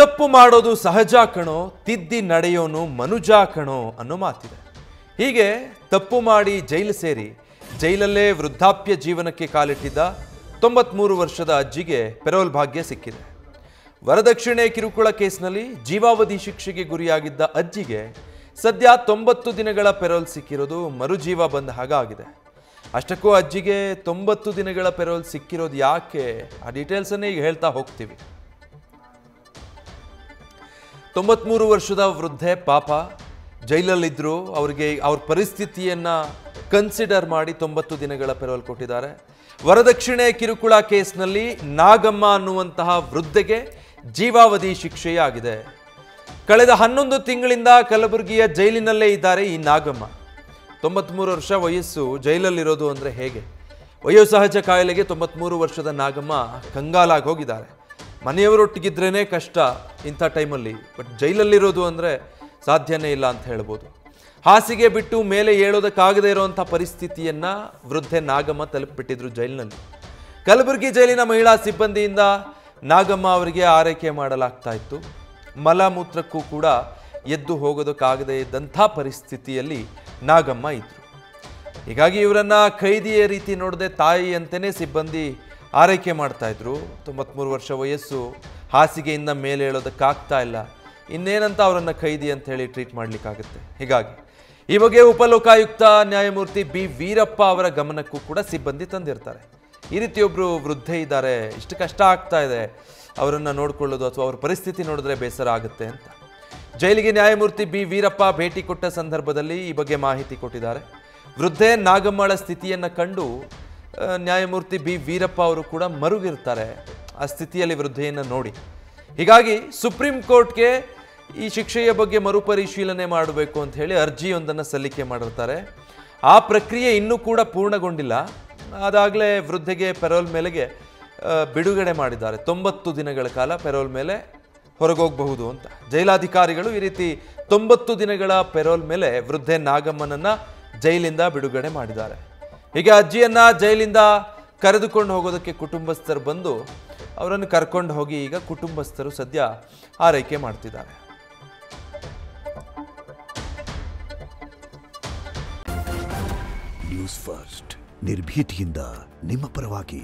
ತಪ್ಪು ಮಾಡೋದು ಸಹಜ ಕಣೋ, ತಿದ್ದಿ ನಡೆಯೋನು ಮನುಜ ಕಣೋ ಅನ್ನೋ ಮಾತಿದೆ. ಹೀಗೆ ತಪ್ಪು ಮಾಡಿ ಜೈಲು ಸೇರಿ ಜೈಲಲ್ಲೇ ವೃದ್ಧಾಪ್ಯ ಜೀವನಕ್ಕೆ ಕಾಲಿಟ್ಟಿದ್ದ 93 ವರ್ಷದ ಅಜ್ಜಿಗೆ ಪೆರೋಲ್ ಭಾಗ್ಯ ಸಿಕ್ಕಿದೆ. ವರದಕ್ಷಿಣೆ ಕಿರುಕುಳ ಕೇಸ್ನಲ್ಲಿ ಜೀವಾವಧಿ ಶಿಕ್ಷೆಗೆ ಗುರಿಯಾಗಿದ್ದ ಅಜ್ಜಿಗೆ ಸದ್ಯ 90 ದಿನಗಳ ಪೆರೋಲ್ ಸಿಕ್ಕಿರೋದು ಮರುಜೀವ ಬಂದ ಹಾಗಾಗಿದೆ. ಅಷ್ಟಕ್ಕೂ ಅಜ್ಜಿಗೆ 90 ದಿನಗಳ ಪೆರೋಲ್ ಸಿಕ್ಕಿರೋದು ಯಾಕೆ, ಆ ಡೀಟೇಲ್ಸನ್ನೇ ಈಗ ಹೇಳ್ತಾ ಹೋಗ್ತೀವಿ. 93 ವರ್ಷದ ವೃದ್ಧೆ ಪಾಪ ಜೈಲಲ್ಲಿದ್ದರು. ಅವ್ರ ಪರಿಸ್ಥಿತಿಯನ್ನು ಕನ್ಸಿಡರ್ ಮಾಡಿ 90 ದಿನಗಳ ಪೆರೋಲ್ ಕೊಟ್ಟಿದ್ದಾರೆ. ವರದಕ್ಷಿಣೆ ಕಿರುಕುಳ ಕೇಸ್ನಲ್ಲಿ ನಾಗಮ್ಮ ಅನ್ನುವಂತಹ ವೃದ್ಧೆಗೆ ಜೀವಾವಧಿ ಶಿಕ್ಷೆಯಾಗಿದೆ. ಕಳೆದ 11 ತಿಂಗಳಿಂದ ಕಲಬುರಗಿಯ ಜೈಲಿನಲ್ಲೇ ಇದ್ದಾರೆ ಈ ನಾಗಮ್ಮ. 93 ವರ್ಷ ವಯಸ್ಸು, ಜೈಲಲ್ಲಿರೋದು ಅಂದರೆ ಹೇಗೆ? ವಯೋಸಹಜ ಕಾಯಿಲೆಗೆ 93 ವರ್ಷದ ನಾಗಮ್ಮ ಕಂಗಾಲಾಗಿ ಹೋಗಿದ್ದಾರೆ. ಮನೆಯವರೊಟ್ಟಿಗಿದ್ರೇ ಕಷ್ಟ ಇಂಥ ಟೈಮಲ್ಲಿ, ಬಟ್ ಜೈಲಲ್ಲಿರೋದು ಅಂದರೆ ಸಾಧ್ಯನೇ ಇಲ್ಲ ಅಂತ ಹೇಳ್ಬೋದು. ಹಾಸಿಗೆ ಬಿಟ್ಟು ಮೇಲೆ ಏಳೋದಕ್ಕಾಗದೇ ಇರುವಂಥ ಪರಿಸ್ಥಿತಿಯನ್ನು ವೃದ್ಧೆ ನಾಗಮ್ಮ ತಲುಪಿಬಿಟ್ಟಿದ್ರು ಜೈಲಿನಲ್ಲಿ. ಕಲಬುರಗಿ ಜೈಲಿನ ಮಹಿಳಾ ಸಿಬ್ಬಂದಿಯಿಂದ ನಾಗಮ್ಮ ಅವರಿಗೆ ಆರೈಕೆ ಮಾಡಲಾಗ್ತಾ ಇತ್ತು. ಮಲಮೂತ್ರಕ್ಕೂ ಕೂಡ ಎದ್ದು ಹೋಗೋದಕ್ಕಾಗದೇ ಇದ್ದಂಥ ಪರಿಸ್ಥಿತಿಯಲ್ಲಿ ನಾಗಮ್ಮ ಇದ್ರು. ಹೀಗಾಗಿ ಇವರನ್ನು ಖೈದಿಯ ರೀತಿ ನೋಡದೆ ತಾಯಿಯಂತೆಯೇ ಸಿಬ್ಬಂದಿ ಆರೈಕೆ ಮಾಡ್ತಾಯಿದ್ರು. 93 ವರ್ಷ ವಯಸ್ಸು, ಹಾಸಿಗೆಯಿಂದ ಮೇಲೆ ಹೇಳೋದಕ್ಕಾಗ್ತಾ ಇಲ್ಲ, ಇನ್ನೇನಂತ ಅವರನ್ನು ಖೈದಿ ಅಂತ ಹೇಳಿ ಟ್ರೀಟ್ ಮಾಡಲಿಕ್ಕಾಗುತ್ತೆ. ಹೀಗಾಗಿ ಈ ಬಗ್ಗೆ ಉಪಲೋಕಾಯುಕ್ತ ನ್ಯಾಯಮೂರ್ತಿ ಬಿ ವೀರಪ್ಪ ಅವರ ಗಮನಕ್ಕೂ ಕೂಡ ಸಿಬ್ಬಂದಿ ತಂದಿರ್ತಾರೆ. ಈ ರೀತಿಯೊಬ್ಬರು ವೃದ್ಧೆ ಇದ್ದಾರೆ, ಇಷ್ಟು ಕಷ್ಟ ಆಗ್ತಾ ಇದೆ, ಅವರನ್ನು ನೋಡಿಕೊಳ್ಳೋದು ಅಥವಾ ಅವ್ರ ಪರಿಸ್ಥಿತಿ ನೋಡಿದ್ರೆ ಬೇಸರ ಆಗುತ್ತೆ ಅಂತ ಜೈಲಿಗೆ ನ್ಯಾಯಮೂರ್ತಿ ಬಿ ವೀರಪ್ಪ ಭೇಟಿ ಕೊಟ್ಟ ಸಂದರ್ಭದಲ್ಲಿ ಈ ಬಗ್ಗೆ ಮಾಹಿತಿ ಕೊಟ್ಟಿದ್ದಾರೆ. ವೃದ್ಧೆ ನಾಗಮ್ಮಳ ಸ್ಥಿತಿಯನ್ನು ಕಂಡು ನ್ಯಾಯಮೂರ್ತಿ ಬಿ ವೀರಪ್ಪ ಅವರು ಕೂಡ ಮರುಗಿರ್ತಾರೆ ಆ ಸ್ಥಿತಿಯಲ್ಲಿ ವೃದ್ಧೆಯನ್ನು ನೋಡಿ. ಹೀಗಾಗಿ ಸುಪ್ರೀಂ ಕೋರ್ಟ್ಗೆ ಈ ಶಿಕ್ಷೆಯ ಬಗ್ಗೆ ಮರುಪರಿಶೀಲನೆ ಮಾಡಬೇಕು ಅಂತ ಹೇಳಿ ಅರ್ಜಿಯೊಂದನ್ನು ಸಲ್ಲಿಕೆ ಮಾಡಿರ್ತಾರೆ. ಆ ಪ್ರಕ್ರಿಯೆ ಇನ್ನೂ ಕೂಡ ಪೂರ್ಣಗೊಂಡಿಲ್ಲ. ಅದಾಗಲೇ ವೃದ್ಧೆಗೆ ಪೆರೋಲ್ ಮೇಲೆಗೆ ಬಿಡುಗಡೆ ಮಾಡಿದ್ದಾರೆ. 90 ದಿನಗಳ ಕಾಲ ಪೆರೋಲ್ ಮೇಲೆ ಹೊರಗೋಗಬಹುದು ಅಂತ ಜೈಲಾಧಿಕಾರಿಗಳು ಈ ರೀತಿ 90 ದಿನಗಳ ಪೆರೋಲ್ ಮೇಲೆ ವೃದ್ಧೆ ನಾಗಮ್ಮನನ್ನು ಜೈಲಿಂದ ಬಿಡುಗಡೆ ಮಾಡಿದ್ದಾರೆ. ಹೀಗೆ ಅಜ್ಜಿಯನ್ನು ಜೈಲಿಂದ ಕರೆದುಕೊಂಡು ಹೋಗೋದಕ್ಕೆ ಕುಟುಂಬಸ್ಥರು ಬಂದು ಅವರನ್ನು ಕರ್ಕೊಂಡು ಹೋಗಿ ಈಗ ಕುಟುಂಬಸ್ಥರು ಸದ್ಯ ಆರೈಕೆ ಮಾಡ್ತಿದ್ದಾರೆ. ನ್ಯೂಸ್ ಫಸ್ಟ್, ನಿರ್ಭೀತಿಯಿಂದ ನಿಮ್ಮ ಪರವಾಗಿ.